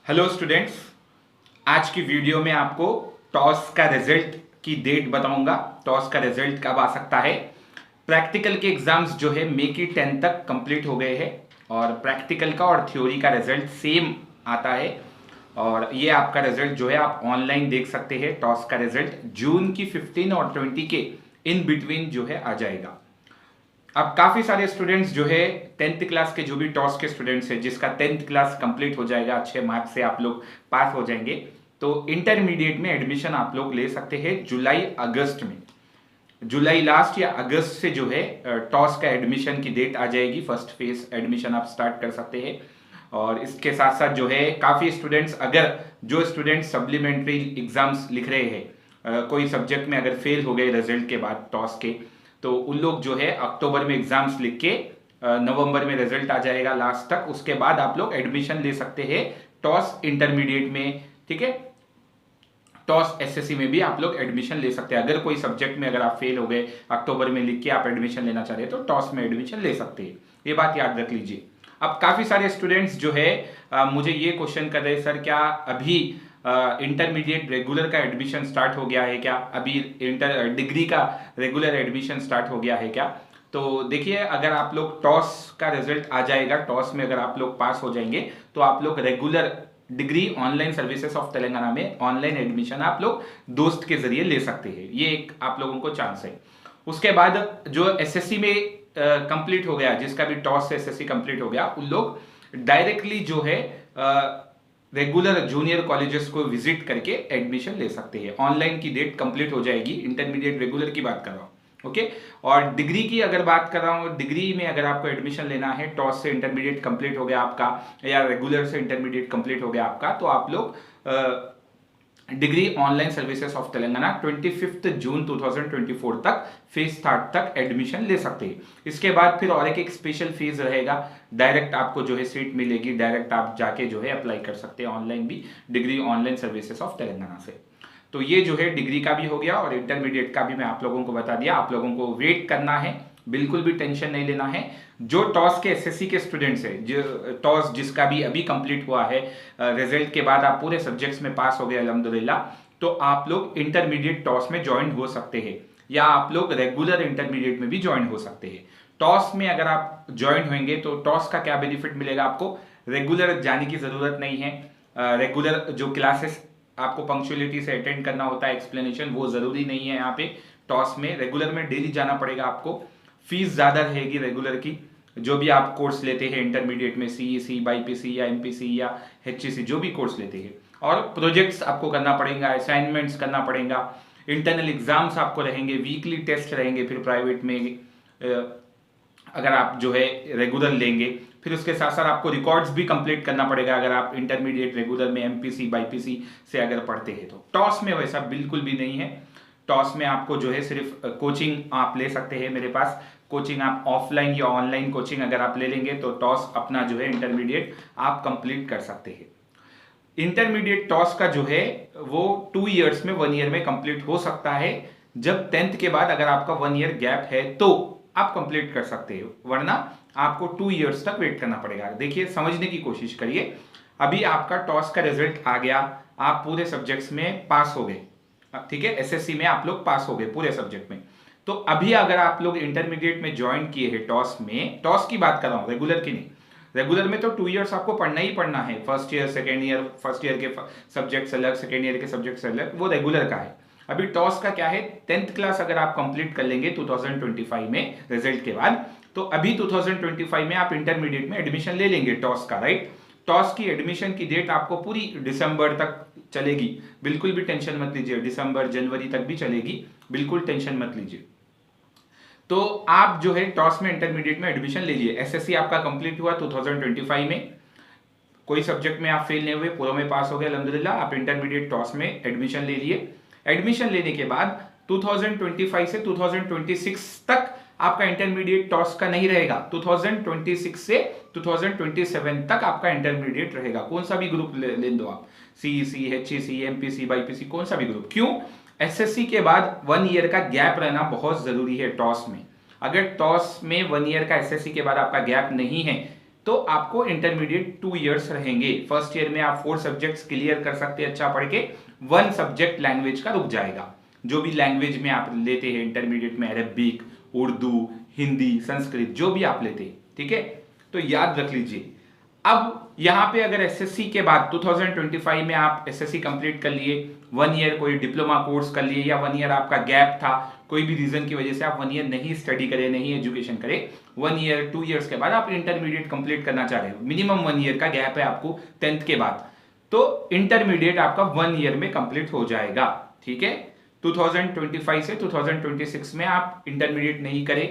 Hello students, आज की video में आपको टॉस का रिजल्ट की डेट बताऊंगा। टॉस का रिजल्ट कब आ सकता है। प्रैक्टिकल के एग्जाम्स जो है मई की 10 तक कंप्लीट हो गए हैं और प्रैक्टिकल का और थ्योरी का रिजल्ट सेम आता है। और ये आपका रिजल्ट जो है आप ऑनलाइन देख सकते हैं। टॉस का रिजल्ट जून की 15 और 20 के इन बिटवीन जो है आ जाएगा। अब काफी सारे स्टूडेंट्स जो है 10th क्लास के, जो भी टॉस के स्टूडेंट्स है जिसका 10th क्लास कंप्लीट हो जाएगा, अच्छे मार्क्स से आप लोग पास हो जाएंगे, तो इंटरमीडिएट में एडमिशन आप लोग ले सकते हैं जुलाई अगस्त में। जुलाई लास्ट या अगस्त से जो है टॉस का एडमिशन की डेट आ जाएगी। फर्स्ट फेज एडमिशन आप स्टार्ट कर सकते हैं। और इसके साथ साथ जो है काफी स्टूडेंट्स, अगर जो स्टूडेंट्स सप्लीमेंट्री एग्जाम्स लिख रहे हैं, कोई सब्जेक्ट में अगर फेल हो गए रिजल्ट के बाद टॉस के, तो उन लोग जो है अक्टूबर में एग्जाम्स लिख के नवंबर में रिजल्ट आ जाएगा लास्ट तक, उसके बाद आप लोग एडमिशन ले सकते हैं टॉस इंटरमीडिएट में। ठीक है, टॉस एसएससी में भी आप लोग एडमिशन ले सकते हैं। अगर कोई सब्जेक्ट में अगर आप फेल हो गए, अक्टूबर में लिख के आप एडमिशन लेना चाह रहे हैं, तो टॉस में एडमिशन ले सकते हैं। ये बात याद रख लीजिए। अब काफी सारे स्टूडेंट्स जो है मुझे ये क्वेश्चन कर रहे हैं, सर क्या अभी इंटरमीडिएट रेगुलर का एडमिशन स्टार्ट हो गया है क्या, अभी इंटर डिग्री का रेगुलर एडमिशन स्टार्ट हो गया है क्या। तो देखिए, अगर आप लोग टॉस का रिजल्ट आ जाएगा, टॉस में अगर आप लोग पास हो जाएंगे, तो आप लोग regular degree online services of Telangana में ऑनलाइन एडमिशन आप लोग दोस्त के जरिए ले सकते हैं। ये एक आप लोगों को चांस है। उसके बाद जो एसएससी में कंप्लीट हो गया, जिसका भी टॉस से एसएससी कंप्लीट हो गया, उन लोग डायरेक्टली जो है रेगुलर जूनियर कॉलेजेस को विजिट करके एडमिशन ले सकते हैं। ऑनलाइन की डेट कंप्लीट हो जाएगी। इंटरमीडिएट रेगुलर की बात कर रहा हूं, ओके। और डिग्री की अगर बात कर रहा हूं, डिग्री में अगर आपको एडमिशन लेना है, टॉस से इंटरमीडिएट कंप्लीट हो गया आपका या रेगुलर से इंटरमीडिएट कंप्लीट हो गया आपका, तो आप लोग degree online services of Telangana 25 जून 2024 तक फेज 3 तक एडमिशन ले सकते हैं। इसके बाद फिर और एक स्पेशल फीस रहेगा। डायरेक्ट आपको जो है सीट मिलेगी, डायरेक्ट आप जाके जो है अप्लाई कर सकते हैं ऑनलाइन भी, degree online services of Telangana से। तो ये जो है डिग्री का भी हो गया और इंटरमीडिएट का भी मैं आप लोगों को बता दिया। आप लोगों को वेट करना है, बिल्कुल भी टेंशन नहीं लेना है। जो टॉस के एसएससी के स्टूडेंट्स है, जो टॉस जिसका भी अभी कंप्लीट हुआ है, रिजल्ट के बाद आप पूरे सब्जेक्ट्स में पास हो गए अल्हम्दुलिल्लाह, तो आप लोग इंटरमीडिएट टॉस में ज्वाइन हो सकते हैं या आप लोग रेगुलर इंटरमीडिएट में भी ज्वाइन हो सकते हैं। टॉस में अगर आप ज्वाइन होंगे तो टॉस का क्या बेनिफिट मिलेगा आपको, रेगुलर जाने की जरूरत नहीं है। रेगुलर जो क्लासेस आपको पंक्चुअलिटी से अटेंड करना होता है, एक्सप्लेनेशन, वो जरूरी नहीं है यहाँ पे। टॉस में रेगुलर में डेली जाना पड़ेगा आपको। फीस ज्यादा रहेगी रेगुलर की। जो भी आप कोर्स लेते हैं इंटरमीडिएट में, सीईसी, बाईपीसी या एमपीसी या एचईसी, जो भी कोर्स लेते हैं, और प्रोजेक्ट्स आपको करना पड़ेगा, असाइनमेंट्स करना पड़ेगा, इंटरनल एग्जाम्स आपको रहेंगे, वीकली टेस्ट रहेंगे फिर प्राइवेट में अगर आप जो है रेगुलर लेंगे। फिर उसके साथ साथ आपको रिकॉर्ड्स भी कंप्लीट करना पड़ेगा अगर आप इंटरमीडिएट रेगुलर में एमपीसी बाईपीसी से अगर पढ़ते हैं तो। टॉस में वैसा बिल्कुल भी नहीं है। टॉस में आपको जो है सिर्फ कोचिंग आप ले सकते हैं। मेरे पास कोचिंग आप ऑफलाइन या ऑनलाइन कोचिंग अगर आप ले लेंगे तो टॉस अपना जो है इंटरमीडिएट आप कंप्लीट कर सकते हैं। इंटरमीडिएट टॉस का जो है वो 2 इयर्स में, 1 ईयर में कंप्लीट हो सकता है। जब 10th के बाद अगर आपका 1 ईयर गैप है तो आप कंप्लीट कर सकते हो, वरना आपको 2 इयर्स तक वेट करना पड़ेगा। देखिए, समझने की कोशिश करिए। अभी आपका टॉस का रिजल्ट आ गया, आप पूरे सब्जेक्ट्स में पास हो गए, ठीक है, एसएससी में आप लोग पास हो गए पूरे सब्जेक्ट में। तो अभी अगर आप लोग इंटरमीडिएट में ज्वाइन किए हैं टॉस में, टॉस की बात कर रहा हूं, रेगुलर की नहीं। रेगुलर में तो 2 इयर्स आपको पढ़ना ही पढ़ना है। First year, second year, first year के सब्जेक्ट्स अलग, सेकेंड ईयर के सब्जेक्ट्स अलग, वो रेगुलर का है। अभी टॉस का क्या है, 10th क्लास अगर आप कंप्लीट कर लेंगे 2025 में रिजल्ट के बाद, तो अभी 2025 में आप इंटरमीडिएट में एडमिशन ले लेंगे टॉस का, राइट। टॉस की एडमिशन की डेट आपको पूरी दिसंबर तक चलेगी, बिल्कुल भी टेंशन मत लीजिए। दिसंबर जनवरी तक भी चलेगी, बिल्कुल टेंशन मत लीजिए। तो आप जो है टॉस में इंटरमीडिएट में एडमिशन लीजिए। एसएससी आपका कंप्लीट हुआ 2025 में, कोई सब्जेक्ट में आप फेल नहीं हुए, पूरा में पास हो गए अल्हम्दुलिल्लाह, आप इंटरमीडिएट टॉस में एडमिशन ले लिए। एडमिशन लेने के बाद 2025 से 2026 तक आपका इंटरमीडिएट टॉस का नहीं रहेगा। 2026 से 2027 तक आपका इंटरमीडिएट रहेगा। कौन सा भी ग्रुप ले दो आप, सीईसी, एचईसी, एमपीसी, बाईपीसी, कौन सा भी ग्रुप। क्यों, एसएससी के बाद 1 ईयर का गैप रहना बहुत जरूरी है टॉस में। अगर टॉस में 1 ईयर का एसएससी के बाद आपका गैप नहीं है, तो आपको इंटरमीडिएट 2 इयर्स रहेंगे। फर्स्ट ईयर में आप 4 सब्जेक्ट्स क्लियर कर सकते हैं अच्छा पढ़ के, 1 सब्जेक्ट लैंग्वेज का रुक जाएगा। जो भी लैंग्वेज में आप लेते हैं इंटरमीडिएट में, अरबिक, उर्दू, हिंदी, संस्कृत, जो भी आप लेते हैं, ठीक है, तो याद रख लीजिए। अब यहां पे अगर एसएससी के बाद 2025 में आप एसएससी कंप्लीट कर लिए, 1 ईयर कोई डिप्लोमा कोर्स कर लिए, या 1 ईयर आपका गैप था, कोई भी रीजन की वजह से आप 1 ईयर नहीं स्टडी करे, नहीं एजुकेशन करे, 1 ईयर 2 इयर्स के बाद आप इंटरमीडिएट कंप्लीट करना चाह रहे हो, मिनिमम 1 ईयर का गैप है आपको 10th के बाद, तो इंटरमीडिएट आपका 1 ईयर में कंप्लीट हो जाएगा, ठीक है। 2025 से 2026 में आप इंटरमीडिएट नहीं करे,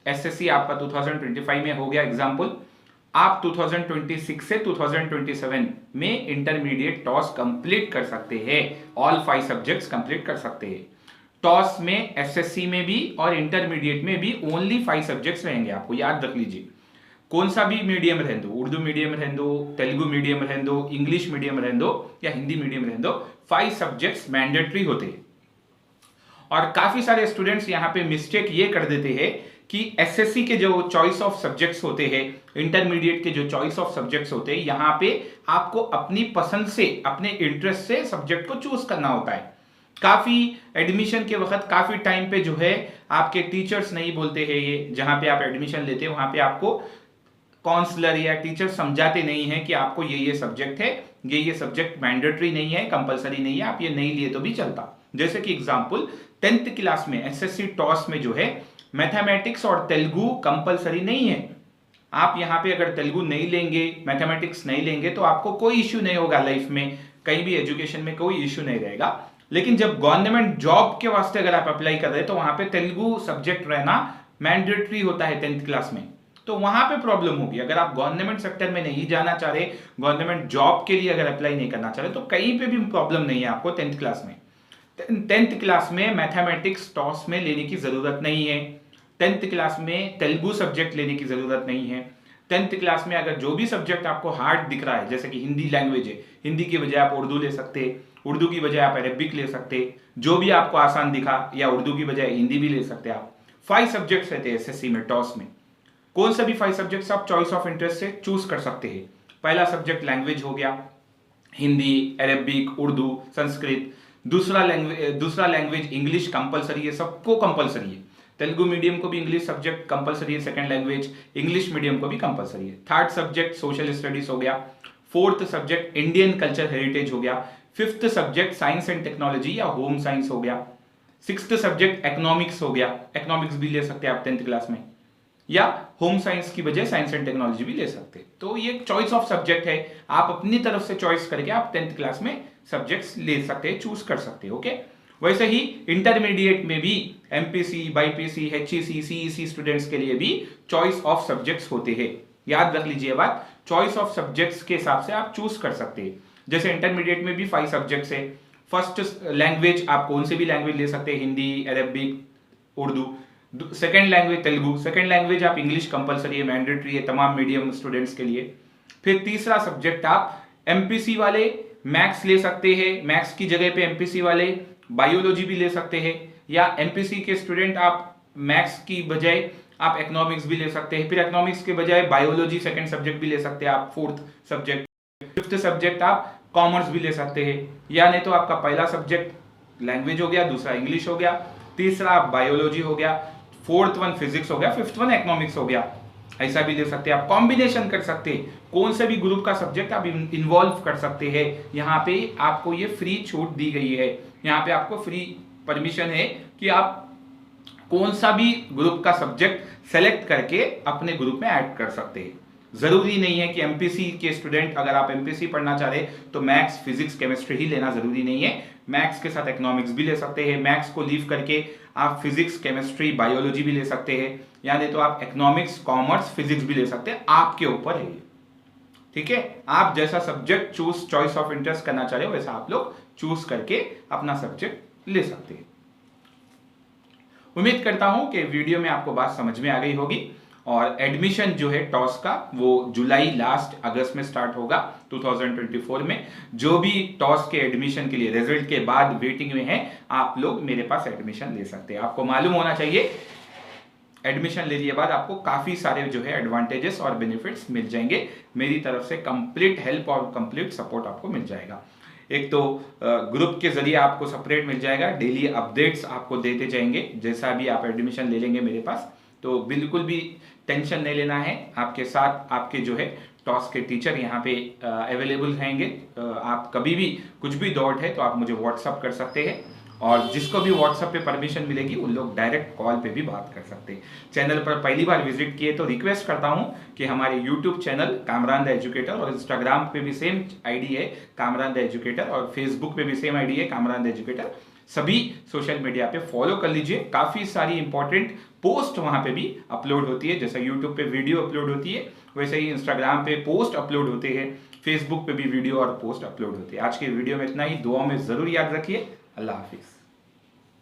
एसएससी आपका 2025 में हो गया एग्जाम्पल, आप 2026 से 2027 में इंटरमीडिएट टॉस कंप्लीट कर सकते हैं, ऑल 5 सब्जेक्ट्स कंप्लीट कर सकते हैं। टॉस में, एसएससी में भी और इंटरमीडिएट में भी ओनली 5 सब्जेक्ट्स रहेंगे, आपको याद रख लीजिए। कौन सा भी मीडियम रहने दो, उर्दू मीडियम रहने दो, तेलुगु मीडियम रहने दो, इंग्लिश मीडियम रहने दो या हिंदी मीडियम रहने दो, 5 सब्जेक्ट्स मैंडेटरी होते हैं। और काफी सारे स्टूडेंट्स यहाँ पे मिस्टेक ये कर देते हैं कि एसएससी के जो चॉइस ऑफ सब्जेक्ट्स होते हैं, इंटरमीडिएट के जो चॉइस ऑफ सब्जेक्ट्स होते हैं, यहाँ पे आपको अपनी पसंद से, अपने इंटरेस्ट से सब्जेक्ट को चूज करना होता है। काफी एडमिशन के वक्त काफी टाइम पे जो है आपके टीचर्स नहीं बोलते हैं, ये जहां पे आप एडमिशन लेते हैं वहां पे आपको काउंसलर या टीचर समझाते नहीं है कि आपको ये सब्जेक्ट है, ये सब्जेक्ट मैंडेटरी नहीं है, कंपलसरी नहीं है, आप ये नहीं लिए तो भी चलता। जैसे कि एग्जांपल 10th क्लास में एसएससी टॉस में जो है मैथमेटिक्स और तेलुगु कंपलसरी नहीं है। आप यहाँ पे अगर तेलुगु नहीं लेंगे, मैथमेटिक्स नहीं लेंगे तो आपको कोई इश्यू नहीं होगा लाइफ में, कहीं भी एजुकेशन में कोई इश्यू नहीं रहेगा। लेकिन जब गवर्नमेंट जॉब के वास्ते अगर आप अप्लाई कर रहे हैं तो वहां पे तेलुगु सब्जेक्ट रहना मैंडेटरी होता है 10th क्लास में, तो वहां पे प्रॉब्लम होगी। अगर आप गवर्नमेंट सेक्टर में नहीं जाना चाह रहे, गवर्नमेंट जॉब के लिए अगर अप्लाई नहीं करना चाह रहे, तो कहीं पे भी प्रॉब्लम नहीं है आपको 10th क्लास में। 10th क्लास में मैथमेटिक्स टॉस में लेने की जरूरत नहीं है, 10th क्लास में तेलुगु सब्जेक्ट लेने की जरूरत नहीं है। 10th क्लास में अगर जो भी सब्जेक्ट आपको हार्ड दिख रहा है, जैसे कि हिंदी लैंग्वेज है, हिंदी की बजाय आप उर्दू ले सकते, उर्दू की बजाय आप अरबिक ले सकते, जो भी आपको आसान दिखा, या उर्दू की बजाय हिंदी भी ले सकते आप। 5 सब्जेक्ट्स रहते हैं एसएससी में टॉस में, कौन सा भी 5 सब्जेक्ट्स आप चॉइस ऑफ इंटरेस्ट से चूज कर सकते हैं। पहला सब्जेक्ट लैंग्वेज हो गया, हिंदी, अरबिक, उर्दू, संस्कृत। दूसरा लैंग्वेज इंग्लिश कंपलसरी है, सबको कंपलसरी है। तेलुगु मीडियम को भी इंग्लिश सब्जेक्ट कंपलसरी है, सेकंड लैंग्वेज, इंग्लिश मीडियम को भी कंपलसरी है। थर्ड सब्जेक्ट सोशल स्टडीज हो गया, fourth subject Indian culture heritage हो गया, fifth subject science and technology या होम साइंस हो गया, सिक्स्थ सब्जेक्ट इकोनॉमिक्स हो गया, इकोनॉमिक्स भी ले सकते हैं आप 10th क्लास में, या होम साइंस की बजाय साइंस एंड टेक्नोलॉजी भी ले सकते हैं। तो ये चॉइस ऑफ सब्जेक्ट है, आप अपनी तरफ से चॉइस करके आप 10th क्लास में सब्जेक्ट्स ले सकते हैं, चूज कर सकते हैं, ओके। वैसे ही इंटरमीडिएट में भी MPC, BiPC, HEC, CEC students के लिए भी चॉइस ऑफ सब्जेक्ट्स होते हैं। याद रख लीजिए बात, चॉइस ऑफ सब्जेक्ट्स के हिसाब से आप चूज कर सकते हैं। जैसे इंटरमीडिएट में भी 5 सब्जेक्ट्स है। फर्स्ट लैंग्वेज आप कौन से भी लैंग्वेज ले सकते हैं, Hindi, Arabic, Urdu. Second language Telugu, second language आप इंग्लिश कंपलसरी है, मैंडेटरी है तमाम मीडियम स्टूडेंट्स के लिए। फिर तीसरा सब्जेक्ट आप एमपीसी वाले मैथ्स ले सकते हैं, मैथ्स की जगह पे एमपीसी वाले बायोलॉजी भी ले सकते हैं, या एमपीसी के स्टूडेंट आप मैथ्स की बजाय आप इकोनॉमिक्स भी ले सकते हैं, फिर इकोनॉमिक्स के बजाय बायोलॉजी सेकंड सब्जेक्ट भी ले सकते हैं आप, फोर्थ सब्जेक्ट। फिफ्थ सब्जेक्ट आप कॉमर्स भी ले सकते हैं, या नहीं तो आपका पहला सब्जेक्ट लैंग्वेज हो गया, दूसरा इंग्लिश हो गया, तीसरा बायोलॉजी हो गया, फोर्थ वन फिजिक्स हो गया, फिफ्थ वन इकोनॉमिक्स हो गया। ऐसा भी ले सकते हैं आप, कॉम्बिनेशन कर सकते हैं, कौन से भी ग्रुप का सब्जेक्ट आप इन्वॉल्व कर सकते हैं। यहाँ पे आपको ये फ्री छूट दी गई है, यहाँ पे आपको फ्री परमिशन है कि आप कौन सा भी ग्रुप का सब्जेक्ट सेलेक्ट करके अपने ग्रुप में ऐड कर सकते हैं। जरूरी नहीं है कि एमपीसी के स्टूडेंट, अगर आप एमपीसी पढ़ना चाह रहे तो मैथ्स, फिजिक्स, केमिस्ट्री ही लेना जरूरी नहीं है, मैथ्स के साथ इकोनॉमिक्स भी ले सकते हैं, मैथ्स को लीव करके आप फिजिक्स, केमिस्ट्री, बायोलॉजी भी ले सकते हैं, या नहीं तो आप इकोनॉमिक्स, कॉमर्स, फिजिक्स भी ले सकते हैं, आपके ऊपर है, ठीक है। आप जैसा subject choose, choice of interest करना चाह रहे हो वैसा आप लोग चूज करके अपना सब्जेक्ट ले सकते हैं। उम्मीद करता हूं कि वीडियो में आपको बात समझ में आ गई होगी। और एडमिशन जो है टॉस का वो जुलाई लास्ट अगस्त में स्टार्ट होगा 2024 में। जो भी टॉस के एडमिशन के लिए रिजल्ट के बाद वेटिंग में है, आप लोग मेरे पास एडमिशन ले सकते हैं। आपको मालूम होना चाहिए एडमिशन ले लिए बाद आपको काफ़ी सारे जो है एडवांटेजेस और बेनिफिट्स मिल जाएंगे। मेरी तरफ से कंप्लीट हेल्प और कंप्लीट सपोर्ट आपको मिल जाएगा। एक तो ग्रुप के जरिए आपको सेपरेट मिल जाएगा, डेली अपडेट्स आपको देते जाएंगे जैसा भी आप एडमिशन ले लेंगे मेरे पास। तो बिल्कुल भी टेंशन नहीं लेना है, आपके साथ आपके जो है टॉस के टीचर यहाँ पे अवेलेबल रहेंगे। आप कभी भी कुछ भी डाउट है तो आप मुझे व्हाट्सअप कर सकते हैं, और जिसको भी व्हाट्सएप पे परमिशन मिलेगी उन लोग डायरेक्ट कॉल पे भी बात कर सकते हैं। चैनल पर पहली बार विजिट किए तो रिक्वेस्ट करता हूं कि हमारे YouTube channel Kamran the educator, और इंस्टाग्राम पे भी सेम आईडी है कामरान द एजुकेटर, और फेसबुक पे भी सेम आईडी है कामरान द एजुकेटर। सभी सोशल मीडिया पे फॉलो कर लीजिए, काफ़ी सारी इंपॉर्टेंट पोस्ट वहां पे भी अपलोड होती है। जैसे यूट्यूब पे वीडियो अपलोड होती है वैसे ही इंस्टाग्राम पे पोस्ट अपलोड होते हैं, फेसबुक पे भी वीडियो और पोस्ट अपलोड होती है। आज के वीडियो में इतना ही, दुआ में ज़रूर याद रखिए। अल्लाह हाफिज़।